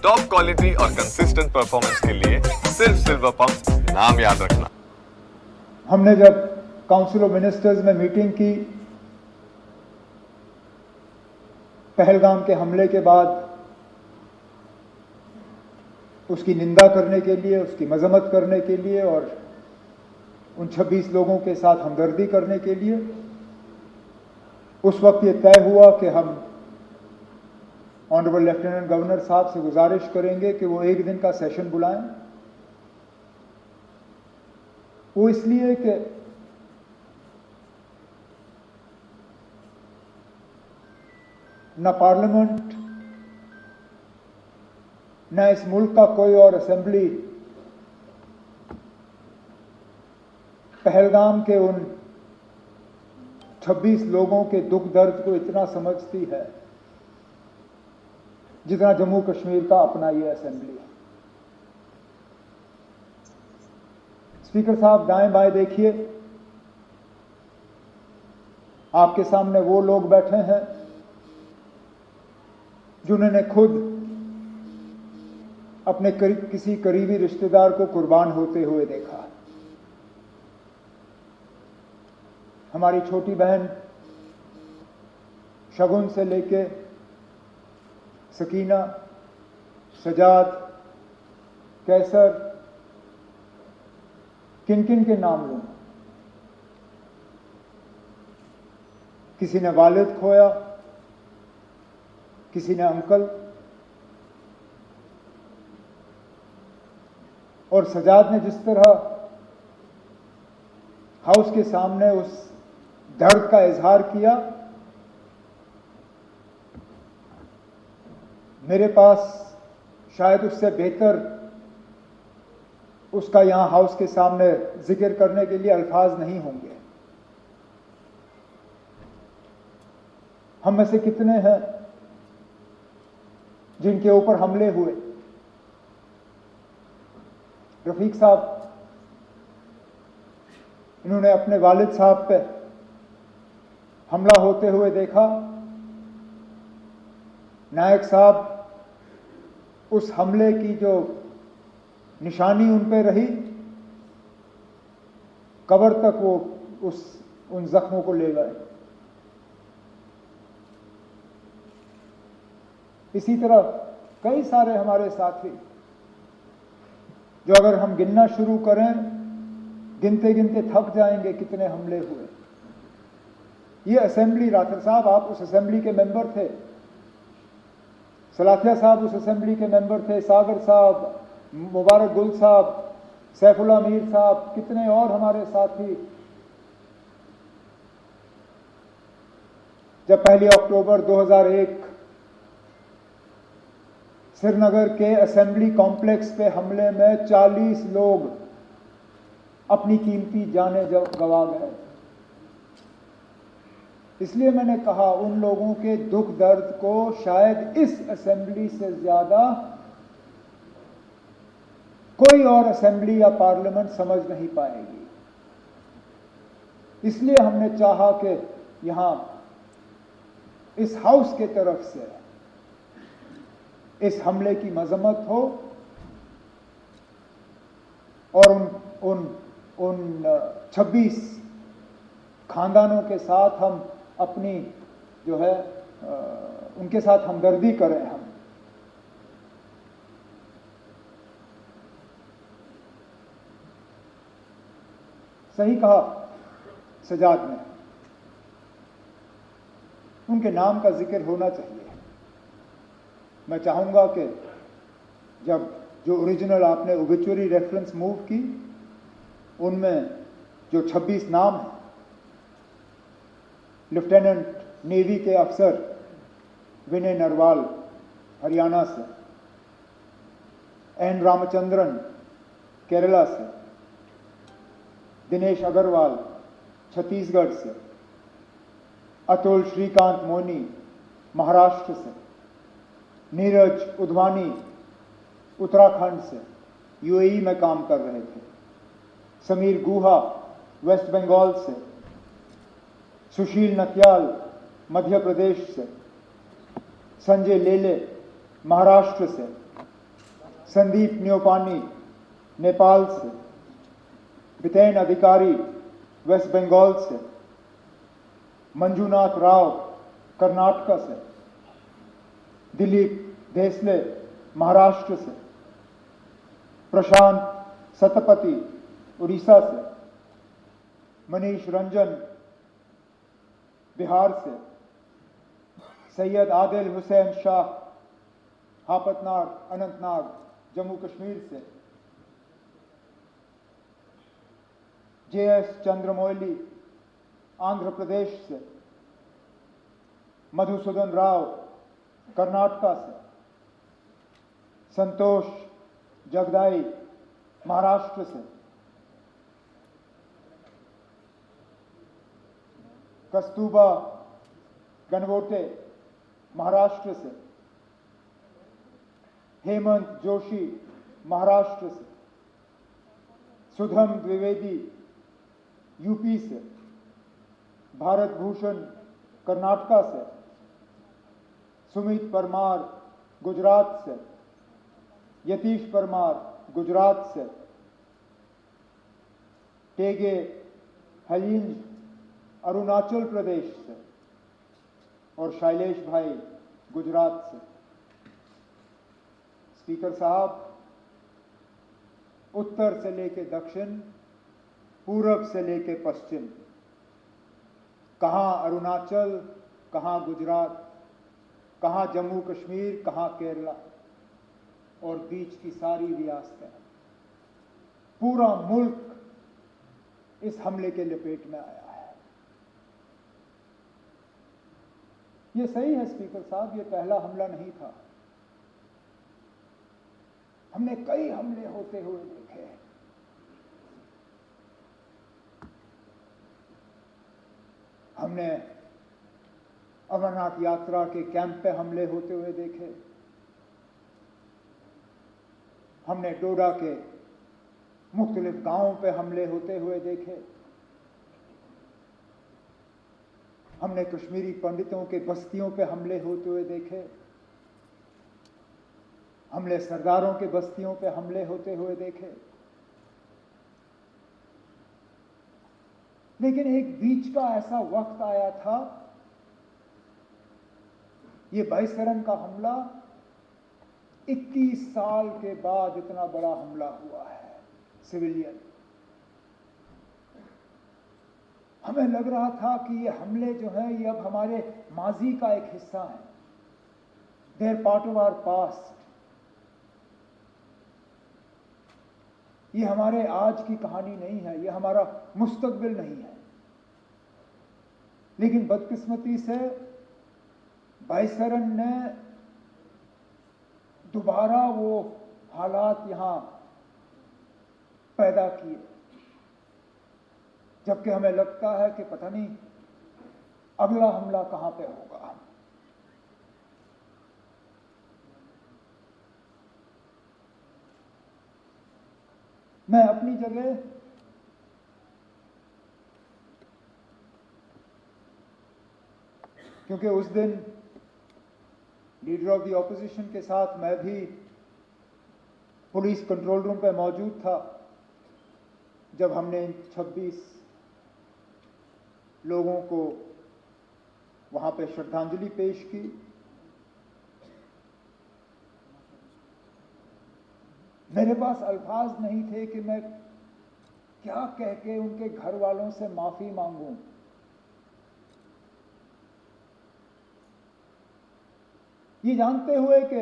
Top quality और consistent performance के लिए सिर्फ सिल्वर पंप नाम याद रखना। हमने जब काउंसिल ऑफ मिनिस्टर्स में मीटिंग की, पहलगाम के हमले के बाद उसकी निंदा करने के लिए, उसकी मजम्मत करने के लिए और उन 26 लोगों के साथ हमदर्दी करने के लिए, उस वक्त ये तय हुआ कि हम ऑनरेबल लेफ्टिनेंट गवर्नर साहब से गुजारिश करेंगे कि वो एक दिन का सेशन बुलाएं। वो इसलिए कि न पार्लियामेंट न इस मुल्क का कोई और असेंबली पहलगाम के उन 26 लोगों के दुख दर्द को इतना समझती है जितना जम्मू कश्मीर का अपना ये असेंबली है। स्पीकर साहब, दाएं बाएं देखिए, आपके सामने वो लोग बैठे हैं जिन्होंने खुद अपने किसी करीबी रिश्तेदार को कुर्बान होते हुए देखा। हमारी छोटी बहन शगुन से लेके सकीना, सजाद, कैसर, किन किन के नाम लूं? किसी ने वालिद खोया, किसी ने अंकल, और सजाद ने जिस तरह हाउस के सामने उस दर्द का इजहार किया, मेरे पास शायद उससे बेहतर उसका यहां हाउस के सामने जिक्र करने के लिए अल्फाज नहीं होंगे। हम में से कितने हैं जिनके ऊपर हमले हुए? रफीक साहब, इन्होंने अपने वालिद साहब पे हमला होते हुए देखा। नायक साहब, उस हमले की जो निशानी उन पे रही, कब्र तक वो उन जख्मों को ले गए। इसी तरह कई सारे हमारे साथी जो अगर हम गिनना शुरू करें, गिनते गिनते थक जाएंगे कितने हमले हुए। ये असेंबली, राठौर साहब आप उस असेंबली के मेंबर थे, सलाथिया साहब उस असेंबली के मेंबर थे, सागर साहब, मुबारक गुल साहब, सैफुल्ला मीर साहब, कितने और हमारे साथी जब 1 अक्टूबर 2001 श्रीनगर के असेंबली कॉम्प्लेक्स पे हमले में 40 लोग अपनी कीमती जानें गंवा गए। इसलिए मैंने कहा, उन लोगों के दुख दर्द को शायद इस असेंबली से ज्यादा कोई और असेंबली या पार्लियामेंट समझ नहीं पाएगी। इसलिए हमने चाहा कि यहां इस हाउस के तरफ से इस हमले की मजम्मत हो और उन 26 खानदानों के साथ हम अपनी जो है उनके साथ हमदर्दी करें। हम सही कहा सजाद ने, उनके नाम का जिक्र होना चाहिए। मैं चाहूंगा कि जब जो ओरिजिनल आपने ओबिचुअरी रेफरेंस मूव की, उनमें जो 26 नाम हैं, लेफ्टिनेंट नेवी के अफसर विनय नरवाल हरियाणा से, एन रामचंद्रन केरला से, दिनेश अग्रवाल छत्तीसगढ़ से, अतुल श्रीकांत मोनी महाराष्ट्र से, नीरज उधवानी उत्तराखंड से यूएई में काम कर रहे थे, समीर गुहा वेस्ट बंगाल से, सुशील नत्याल मध्य प्रदेश से, संजय लेले महाराष्ट्र से, संदीप न्योपानी नेपाल से, बितेन अधिकारी वेस्ट बंगाल से, मंजुनाथ राव कर्नाटक से, दिलीप देसले महाराष्ट्र से, प्रशांत सतपति उड़ीसा से, मनीष रंजन बिहार से, सैयद आदिल हुसैन शाह हापतनाग अनंतनाग जम्मू कश्मीर से, JS चंद्रमौली आंध्र प्रदेश से, मधुसूदन राव कर्नाटक से, संतोष जगदाई महाराष्ट्र से, कस्तूबा गणवोटे महाराष्ट्र से, हेमंत जोशी महाराष्ट्र से, सुधम द्विवेदी यूपी से, भारत भूषण कर्नाटक से, सुमित परमार गुजरात से, यतीश परमार गुजरात से, टेगे हलींज अरुणाचल प्रदेश से और शैलेश भाई गुजरात से। स्पीकर साहब, उत्तर से लेके दक्षिण, पूरब से लेके पश्चिम, कहां अरुणाचल, कहां गुजरात, कहां जम्मू कश्मीर, कहां केरला और बीच की सारी रियासतें, पूरा मुल्क इस हमले के लपेट में आया है। ये सही है स्पीकर साहब, ये पहला हमला नहीं था। हमने कई हमले होते हुए देखे हैं। हमने अमरनाथ यात्रा के कैंप पे हमले होते हुए देखे। हमने डोडा के मुख्तलिफ गांवों पे हमले होते हुए देखे। हमने कश्मीरी पंडितों के बस्तियों पे हमले होते हुए देखे। हमने सरदारों के बस्तियों पे हमले होते हुए देखे। लेकिन एक बीच का ऐसा वक्त आया था, ये बाईसरन का हमला 21 साल के बाद इतना बड़ा हमला हुआ है सिविलियन। हमें लग रहा था कि ये हमले जो हैं ये अब हमारे माजी का एक हिस्सा है, they are part of our past. ये हमारे आज की कहानी नहीं है, ये हमारा मुस्तकबिल नहीं है। लेकिन बदकिस्मती से बाईसरन ने दोबारा वो हालात यहां पैदा किए, जबकि हमें लगता है कि पता नहीं अगला हमला कहां पे होगा। मैं अपनी जगह क्योंकि उस दिन लीडर ऑफ द ऑपोजिशन के साथ मैं भी पुलिस कंट्रोल रूम पे मौजूद था जब हमने 26 लोगों को वहां पे श्रद्धांजलि पेश की। मेरे पास अल्फाज नहीं थे कि मैं क्या कह के उनके घर वालों से माफी मांगूं। ये जानते हुए कि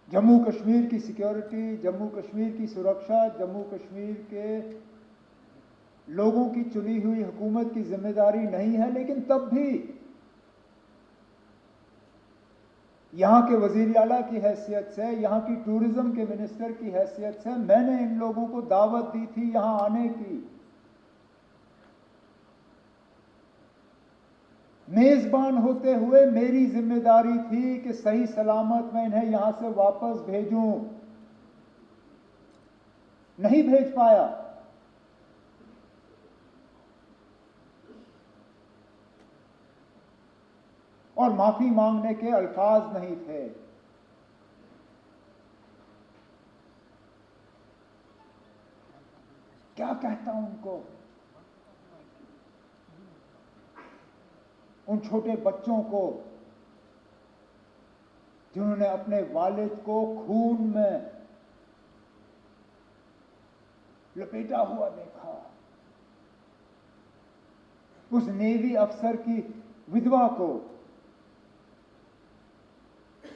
जम्मू कश्मीर की सिक्योरिटी, जम्मू कश्मीर की सुरक्षा, जम्मू कश्मीर के लोगों की चुनी हुई हुकूमत की जिम्मेदारी नहीं है, लेकिन तब भी यहां के वजीर आला की हैसियत से, यहां की टूरिज्म के मिनिस्टर की हैसियत से मैंने इन लोगों को दावत दी थी यहां आने की। मेजबान होते हुए मेरी जिम्मेदारी थी कि सही सलामत मैं इन्हें यहां से वापस भेजूं। नहीं भेज पाया। और माफी मांगने के अल्फाज नहीं थे। क्या कहता हूं उनको, उन छोटे बच्चों को जिन्होंने अपने वालिद को खून में लपेटा हुआ देखा, उस नेवी अफसर की विधवा को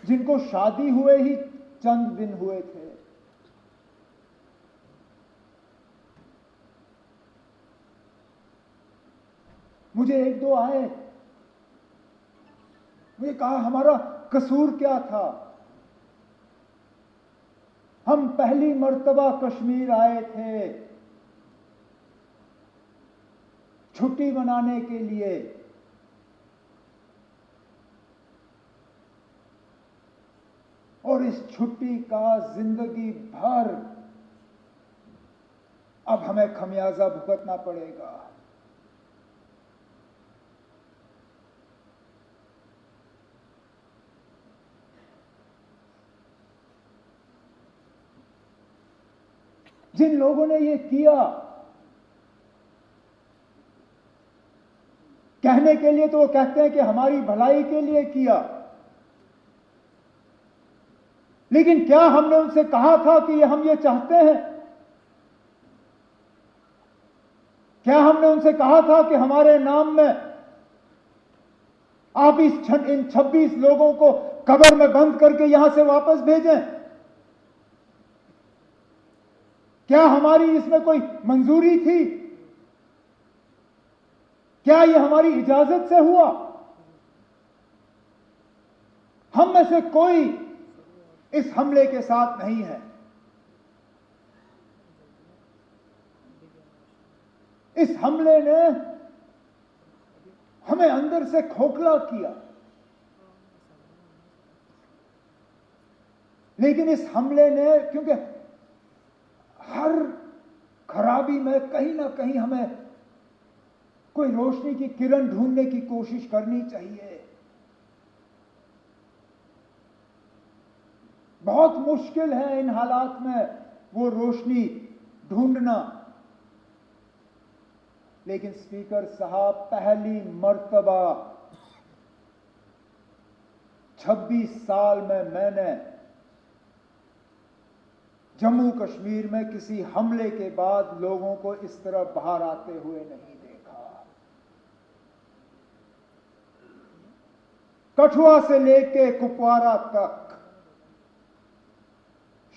जिनको शादी हुए ही चंद दिन हुए थे, मुझे एक दो आए, मुझे कहा हमारा कसूर क्या था, हम पहली मर्तबा कश्मीर आए थे छुट्टी मनाने के लिए, और इस छुट्टी का जिंदगी भर अब हमें खमियाजा भुगतना पड़ेगा। जिन लोगों ने ये किया, कहने के लिए तो वो कहते हैं कि हमारी भलाई के लिए किया, लेकिन क्या हमने उनसे कहा था कि हम ये चाहते हैं? क्या हमने उनसे कहा था कि हमारे नाम में आप इन 26 लोगों को कब्र में बंद करके यहां से वापस भेजें? क्या हमारी इसमें कोई मंजूरी थी? क्या ये हमारी इजाजत से हुआ? हम में से कोई इस हमले के साथ नहीं है। इस हमले ने हमें अंदर से खोखला किया, लेकिन इस हमले ने, क्योंकि हर खराबी में कहीं ना कहीं हमें कोई रोशनी की किरण ढूंढने की कोशिश करनी चाहिए। बहुत मुश्किल है इन हालात में वो रोशनी ढूंढना, लेकिन स्पीकर साहब, पहली मर्तबा 26 साल में मैंने जम्मू कश्मीर में किसी हमले के बाद लोगों को इस तरह बाहर आते हुए नहीं देखा। कठुआ से लेके कुपवारा तक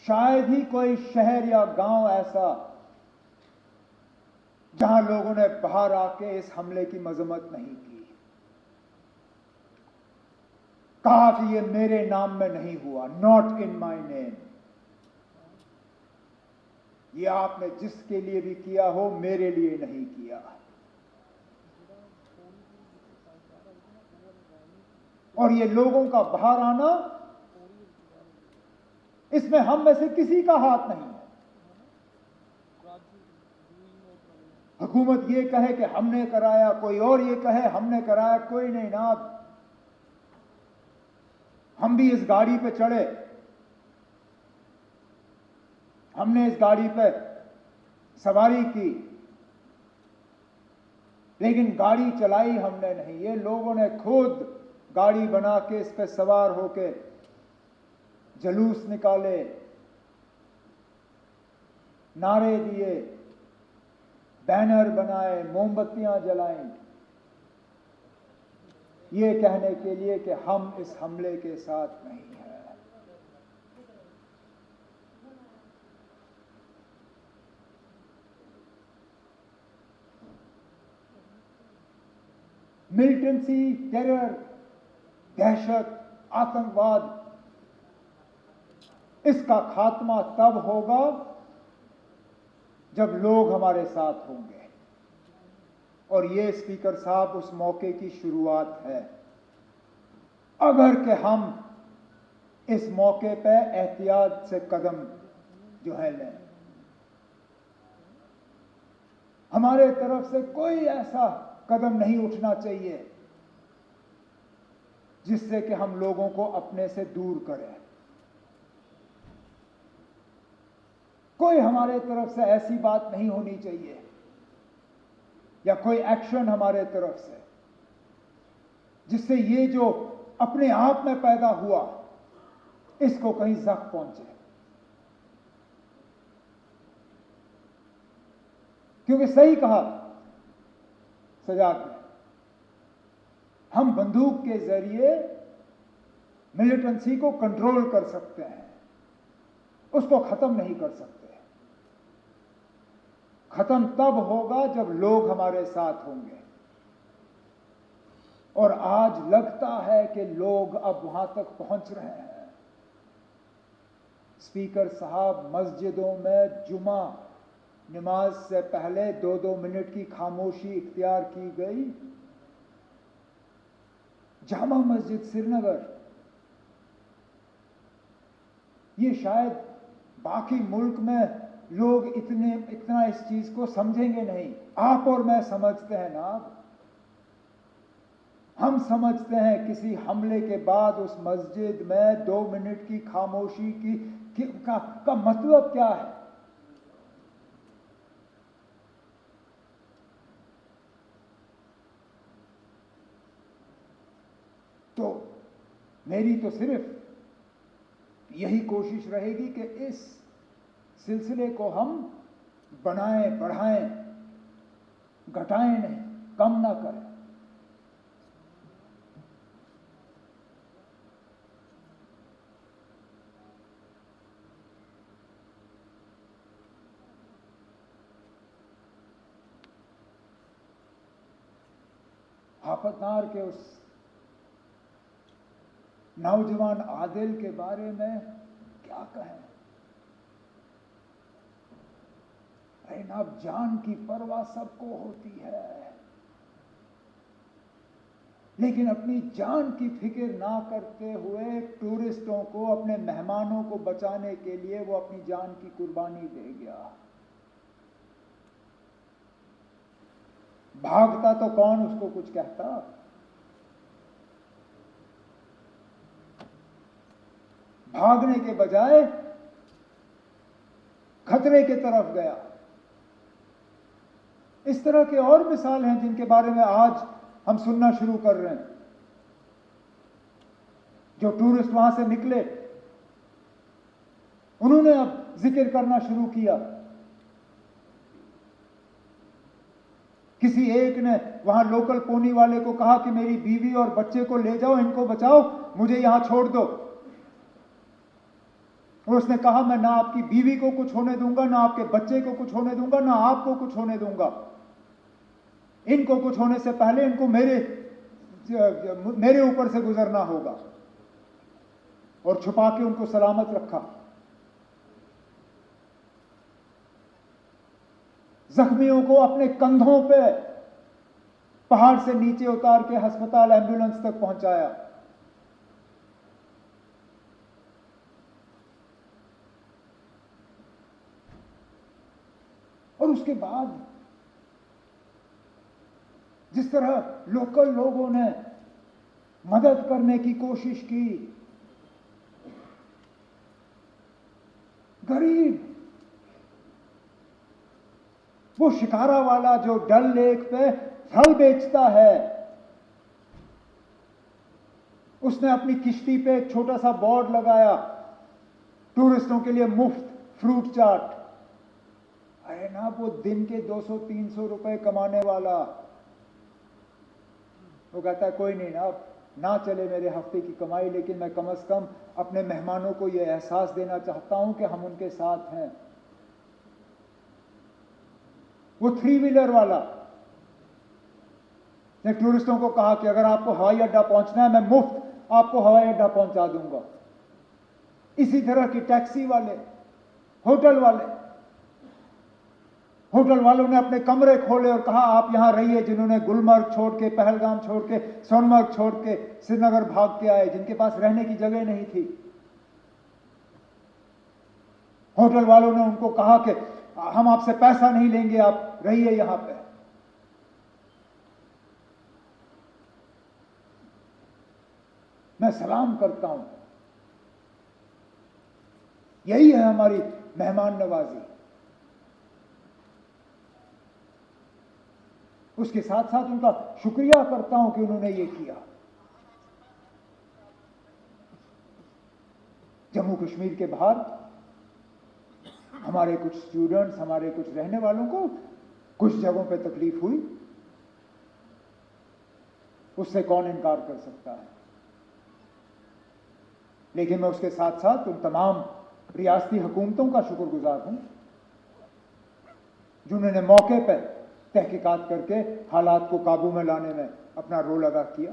शायद ही कोई शहर या गांव ऐसा जहां लोगों ने बाहर आके इस हमले की मजम्मत नहीं की, कहा कि ये मेरे नाम में नहीं हुआ, नॉट इन माय नेम। ये आपने जिसके लिए भी किया हो, मेरे लिए नहीं किया। और ये लोगों का बाहर आना, इसमें हम में से किसी का हाथ नहीं है। हुकूमत ये कहे कि हमने कराया, कोई और ये कहे हमने कराया, कोई नहीं ना। हम भी इस गाड़ी पे चढ़े, हमने इस गाड़ी पे सवारी की, लेकिन गाड़ी चलाई हमने नहीं। ये लोगों ने खुद गाड़ी बना के इस पे सवार होके जुलूस निकाले, नारे दिए, बैनर बनाए, मोमबत्तियां जलाई, ये कहने के लिए कि हम इस हमले के साथ नहीं हैं। मिलिटेंसी, टेरर, दहशत, आतंकवाद, इसका खात्मा तब होगा जब लोग हमारे साथ होंगे। और ये स्पीकर साहब उस मौके की शुरुआत है। अगर कि हम इस मौके पे एहतियात से कदम जो है लें, हमारे तरफ से कोई ऐसा कदम नहीं उठना चाहिए जिससे कि हम लोगों को अपने से दूर करें। कोई हमारे तरफ से ऐसी बात नहीं होनी चाहिए या कोई एक्शन हमारे तरफ से जिससे ये जो अपने आप में पैदा हुआ इसको कहीं जख्म पहुंचे। क्योंकि सही कहा सजाद ने, हम बंदूक के जरिए मिलिटेंसी को कंट्रोल कर सकते हैं, उसको खत्म नहीं कर सकते। खत्म तब होगा जब लोग हमारे साथ होंगे, और आज लगता है कि लोग अब वहां तक पहुंच रहे हैं। स्पीकर साहब, मस्जिदों में जुमा नमाज से पहले 2-2 मिनट की खामोशी इख्तियार की गई। जामा मस्जिद श्रीनगर, ये शायद बाकी मुल्क में लोग इतना इस चीज को समझेंगे नहीं। आप और मैं समझते हैं ना। हम समझते हैं किसी हमले के बाद उस मस्जिद में 2 मिनट की खामोशी का मतलब क्या है। तो मेरी तो सिर्फ यही कोशिश रहेगी कि इस सिलसिले को हम बनाएं, बढ़ाएं, घटाएं नहीं, कम ना करें। आफतनार के उस नौजवान आदिल के बारे में क्या कहें। अरे ना, जान की परवाह सबको होती है, लेकिन अपनी जान की फिक्र ना करते हुए टूरिस्टों को, अपने मेहमानों को बचाने के लिए वो अपनी जान की कुर्बानी दे गया। भागता तो कौन उसको कुछ कहता। भागने के बजाय खतरे की तरफ गया। इस तरह के और मिसाल हैं जिनके बारे में आज हम सुनना शुरू कर रहे हैं। जो टूरिस्ट वहां से निकले, उन्होंने अब जिक्र करना शुरू किया। किसी एक ने वहां लोकल पोनी वाले को कहा कि मेरी बीवी और बच्चे को ले जाओ, इनको बचाओ, मुझे यहां छोड़ दो। और उसने कहा, मैं ना आपकी बीवी को कुछ होने दूंगा, ना आपके बच्चे को कुछ होने दूंगा, ना आपको कुछ होने दूंगा। इनको कुछ होने से पहले इनको मेरे ऊपर से गुजरना होगा। और छुपा के उनको सलामत रखा। जख्मियों को अपने कंधों पे पहाड़ से नीचे उतार के अस्पताल, एम्बुलेंस तक पहुंचाया। और उसके बाद जिस तरह लोकल लोगों ने मदद करने की कोशिश की, गरीब, वो शिकारा वाला जो डल लेक पे फल बेचता है, उसने अपनी किश्ती पे एक छोटा सा बोर्ड लगाया, टूरिस्टों के लिए मुफ्त फ्रूट चाट। अरे ना, वो दिन के 200-300 रुपए कमाने वाला, वो कहता है कोई नहीं ना चले मेरे हफ्ते की कमाई, लेकिन मैं कम से कम अपने मेहमानों को यह एहसास देना चाहता हूं कि हम उनके साथ हैं। वो 3 व्हीलर वाला ने टूरिस्टों को कहा कि अगर आपको हवाई अड्डा पहुंचना है, मैं मुफ्त आपको हवाई अड्डा पहुंचा दूंगा। इसी तरह की टैक्सी वाले, होटल वालों ने अपने कमरे खोले और कहा आप यहां रहिए। जिन्होंने गुलमर्ग छोड़ के, पहलगाम छोड़ के, सोनमर्ग छोड़ के श्रीनगर भाग के आए, जिनके पास रहने की जगह नहीं थी, होटल वालों ने उनको कहा कि हम आपसे पैसा नहीं लेंगे, आप रहिए यहां पे। मैं सलाम करता हूं। यही है हमारी मेहमान नवाजी। उसके साथ साथ उनका शुक्रिया करता हूं कि उन्होंने ये किया। जम्मू कश्मीर के बाहर हमारे कुछ स्टूडेंट्स, हमारे कुछ रहने वालों को कुछ जगहों पे तकलीफ हुई, उससे कौन इनकार कर सकता है। लेकिन मैं उसके साथ साथ उन तमाम रियासती हुकूमतों का शुक्रगुजार हूं जिन्होंने मौके पर तहकीकात करके हालात को काबू में लाने में अपना रोल अदा किया।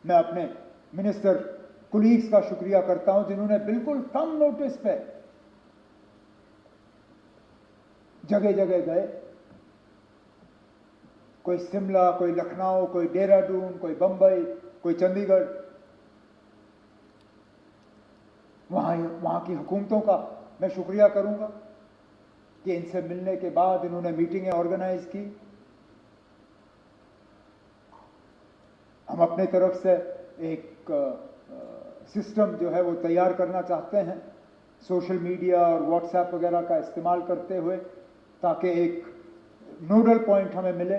मैं अपने मिनिस्टर कुलीग्स का शुक्रिया करता हूं जिन्होंने बिल्कुल कम नोटिस पे जगह जगह गए। कोई शिमला, कोई लखनऊ, कोई देहरादून, कोई बंबई, कोई चंडीगढ़। वहां की हुकूमतों का मैं शुक्रिया करूंगा कि इनसे मिलने के बाद इन्होंने मीटिंगें ऑर्गेनाइज की। हम अपने तरफ से एक सिस्टम जो है वो तैयार करना चाहते हैं, सोशल मीडिया और व्हाट्सएप वगैरह का इस्तेमाल करते हुए, ताकि एक नोडल पॉइंट हमें मिले।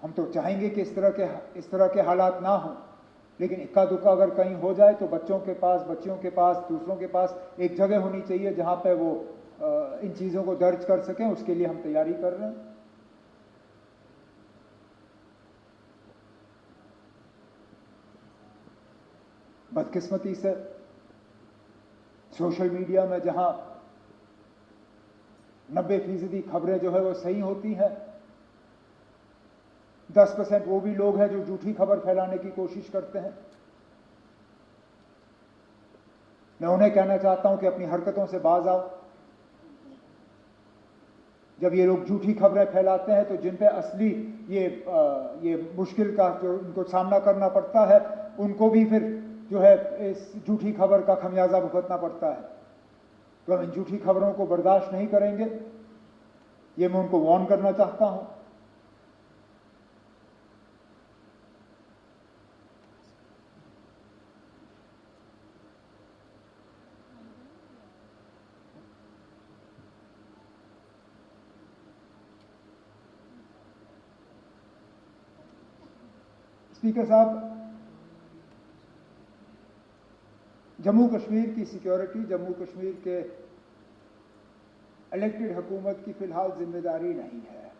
हम तो चाहेंगे कि इस तरह के हालात ना हो, लेकिन इक्का दुक्का अगर कहीं हो जाए तो बच्चों के पास, बच्चियों के पास, दूसरों के पास एक जगह होनी चाहिए जहां पे वो इन चीजों को दर्ज कर सकें। उसके लिए हम तैयारी कर रहे हैं। बदकिस्मती से सोशल मीडिया में जहां 90% खबरें जो है वो सही होती हैं, 10% वो भी लोग हैं जो झूठी खबर फैलाने की कोशिश करते हैं। मैं उन्हें कहना चाहता हूं कि अपनी हरकतों से बाज आओ। जब ये लोग झूठी खबरें फैलाते हैं तो जिन पे असली ये मुश्किल का जो उनको सामना करना पड़ता है, उनको भी फिर जो है इस झूठी खबर का खमियाजा भुगतना पड़ता है। तो हम इन झूठी खबरों को बर्दाश्त नहीं करेंगे, ये मैं उनको वार्न करना चाहता हूं। स्पीकर साहब, जम्मू कश्मीर की सिक्योरिटी जम्मू कश्मीर के इलेक्टेड हुकूमत की फिलहाल जिम्मेदारी नहीं है,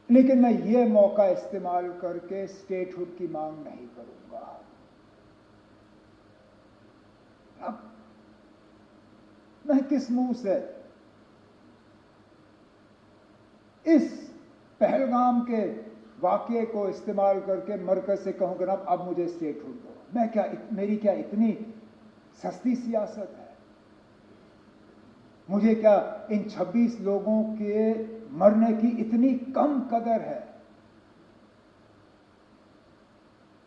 लेकिन मैं ये मौका इस्तेमाल करके स्टेटहुड की मांग नहीं करूंगा। अब मैं किस मुंह से इस पहलगाम के वाकये को इस्तेमाल करके मरकज से कहूंगा ना अब मुझे स्टेटहुड दो। मेरी क्या इतनी सस्ती सियासत है? मुझे क्या इन 26 लोगों के मरने की इतनी कम कदर है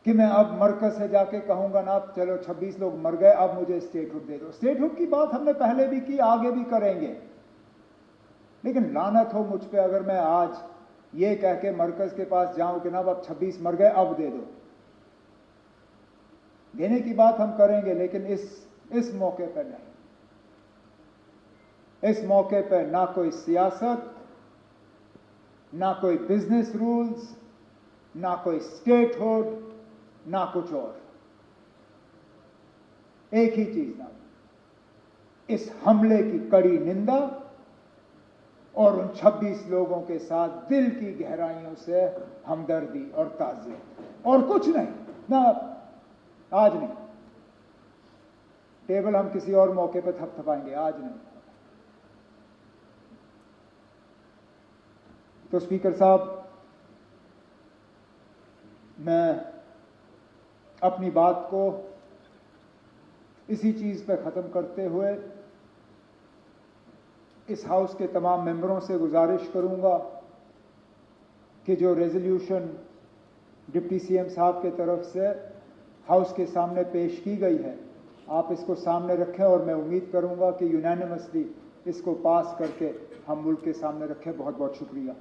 कि मैं अब मरकज से जाके कहूंगा ना अब चलो 26 लोग मर गए, अब मुझे स्टेटहुड दे दो। स्टेटहुड की बात हमने पहले भी की, आगे भी करेंगे, लेकिन लानत हो मुझ पे अगर मैं आज ये कह के मरकज के पास जाऊं कि ना अब 26 मर गए, अब दे दो। देने की बात हम करेंगे, लेकिन इस मौके पर नहीं। इस मौके पर ना कोई सियासत, ना कोई बिजनेस रूल्स, ना कोई स्टेटहुड, ना कुछ और। एक ही चीज ना, इस हमले की कड़ी निंदा और उन 26 लोगों के साथ दिल की गहराइयों से हमदर्दी और ताज़ियत, और कुछ नहीं। ना आज नहीं, टेबल हम किसी और मौके पर थपथपाएंगे, आज नहीं। तो स्पीकर साहब, मैं अपनी बात को इसी चीज पर खत्म करते हुए इस हाउस के तमाम मेंबरों से गुजारिश करूंगा कि जो रेजोल्यूशन डिप्टी सीएम साहब के तरफ से हाउस के सामने पेश की गई है, आप इसको सामने रखें, और मैं उम्मीद करूंगा कि यूनानिमसली इसको पास करके हम मुल्क के सामने रखें। बहुत बहुत शुक्रिया।